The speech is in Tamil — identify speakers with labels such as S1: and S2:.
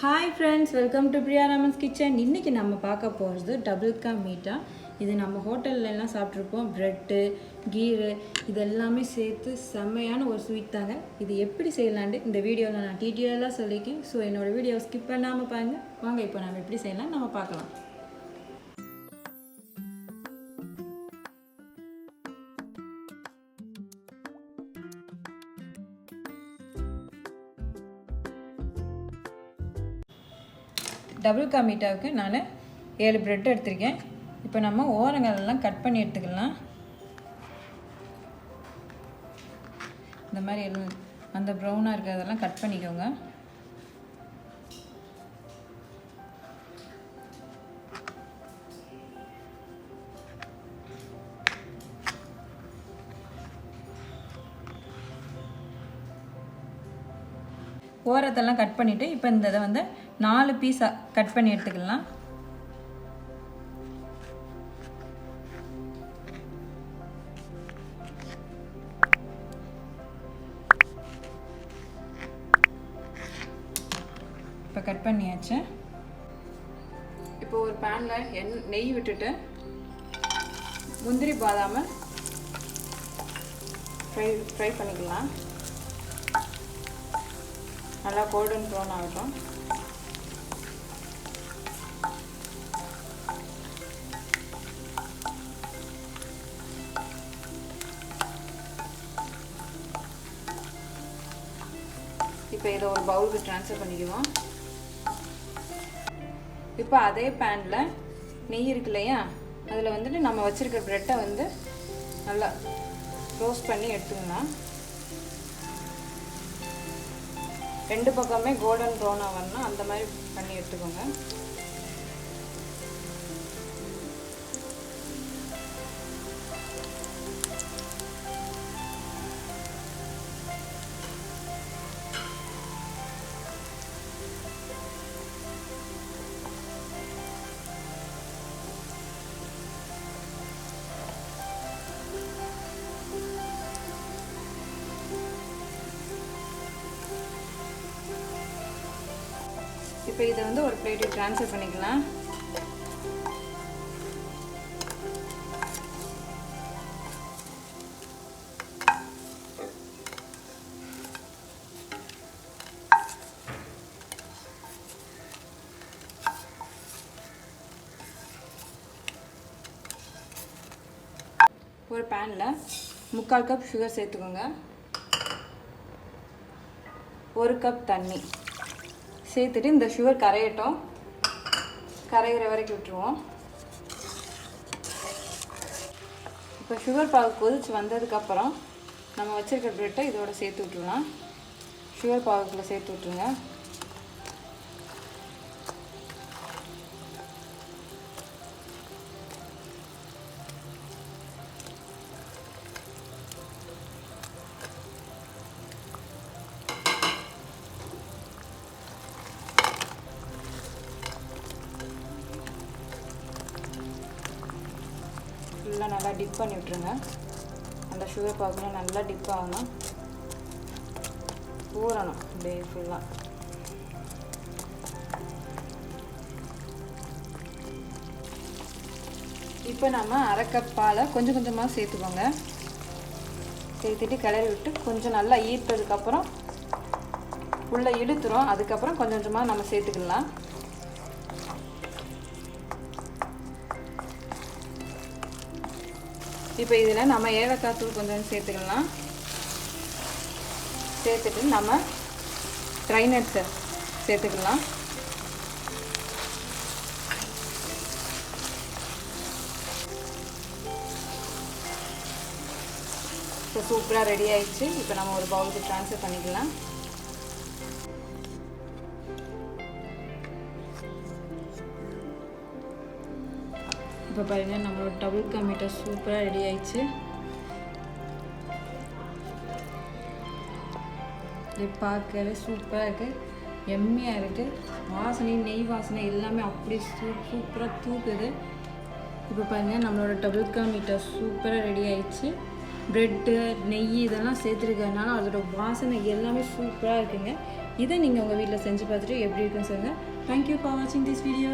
S1: Hi friends, welcome to PriyaRaman's kitchen. இன்னைக்கு நம்ம பார்க்க போறது டபுள் கா மீட்டா. இது நம்ம ஹோட்டல்ல எல்லாம் சாப்பிட்டுருப்போம். பிரெட், கீர் இதெல்லாம் சேர்த்து செமையான ஒரு ஸ்வீட் தாங்க. இது எப்படி செய்யலாம்னு இந்த வீடியோல நான் டீடைலா சொல்லிருக்கேன். சோ என்னோட வீடியோவை ஸ்கிப் பண்ணாம பாருங்க. வாங்க இப்போ நாம எப்படி செய்யலாம் நம்ம பார்க்கலாம். டபுள் கா மீட்டாவுக்கு நான் 7 பிரெட் எடுத்துருக்கேன். இப்போ நம்ம ஓரங்களெல்லாம் கட் பண்ணி எடுத்துக்கலாம். இந்த மாதிரி அந்த ப்ரௌனாக இருக்கிறதெல்லாம் கட் பண்ணிக்கோங்க. ஓரத்தெல்லாம் கட் பண்ணிவிட்டு இப்போ இந்த இதை வந்து 4 பீஸாக கட் பண்ணி எடுத்துக்கலாம். இப்போ கட் பண்ணியாச்சு. இப்போ ஒரு பேனில் நெய் விட்டுட்டு முந்திரி பாதாமை ஃப்ரை பண்ணிக்கலாம். நல்லா கோல்டன் ப்ரௌன் ஆகட்டும். இப்போ இதை ஒரு பவுலுக்கு ட்ரான்ஸ்ஃபர் பண்ணிக்குவோம். இப்போ அதே பேனில் நெய் இருக்கு இல்லையா, அதில் வந்துட்டு நம்ம வச்சுருக்க ப்ரெட்டை வந்து நல்லா ரோஸ்ட் பண்ணி எடுத்துக்கலாம். 2 பக்கமே கோல்டன் ப்ரௌனாக வரணும், அந்த மாதிரி பண்ணி எடுத்துக்கோங்க. இப்போ இதை வந்து ஒரு பிளேட்டுக்கு ட்ரான்ஸ்ஃபர் பண்ணிக்கலாம். ஒரு பேனில் 3/4 கப் சுகர் சேர்த்துக்கோங்க. 1 கப் தண்ணி சேர்த்துட்டு இந்த சுகர் கரையட்டும். கரையிற வரைக்கும் விட்டுருவோம். இப்போ சுகர் பாகு கொதிச்சு வந்ததுக்கப்புறம் நம்ம வச்சுருக்க ப்ரெட்டை இதோட சேர்த்து விட்டுருலாம். சுகர் பாகுக்குள்ளே சேர்த்து விட்டுருங்க. ஃபுல்லாக நல்லா டிப் பண்ணி விட்டுருங்க. அந்த சுகர் பாகுலாம் நல்லா டிப் ஆகணும், ஊறணும் அப்படியே ஃபுல்லாக. இப்போ நம்ம 1/2 கப் பாலை கொஞ்சம் கொஞ்சமாக சேர்த்துக்கோங்க. சேர்த்துட்டு கிளறி விட்டு கொஞ்சம் நல்லா ஈர்த்ததுக்கப்புறம் உள்ளே இழுத்துரும். அதுக்கப்புறம் கொஞ்சம் கொஞ்சமாக நம்ம சேர்த்துக்கலாம். இப்போ இதில் நம்ம ஏலக்காய் தூள் கொஞ்சம் சேர்த்துக்கலாம். சேர்த்துட்டு நம்ம ட்ரை நட்ஸை சேர்த்துக்கலாம். இப்போ சூப்பராக ரெடி ஆயிடுச்சு. இப்போ நம்ம ஒரு பவுலுக்கு ட்ரான்ஸ்ஃபர் பண்ணிக்கலாம். இப்போ பாருங்கள், நம்மளோட டபுள் கா மீட்டா சூப்பராக ரெடி ஆயிடுச்சு. இது பார்க்கவே சூப்பராக இருக்குது, எம்மியாக இருக்குது. வாசனை, நெய் வாசனை எல்லாமே அப்படி சூப்பராக தூக்குது. இப்போ பாருங்கள், நம்மளோட டபுள் கா மீட்டா சூப்பராக ரெடி ஆயிடுச்சு. பிரெட்டு, நெய் இதெல்லாம் சேர்த்துருக்கறனால அதோட வாசனை எல்லாமே சூப்பராக இருக்குங்க. இதை நீங்கள் உங்கள் வீட்டில் செஞ்சு பார்த்துட்டு எப்படி இருக்குன்னு சொல்லுங்கள். தேங்க்யூ ஃபார் வாட்சிங் திஸ் வீடியோ.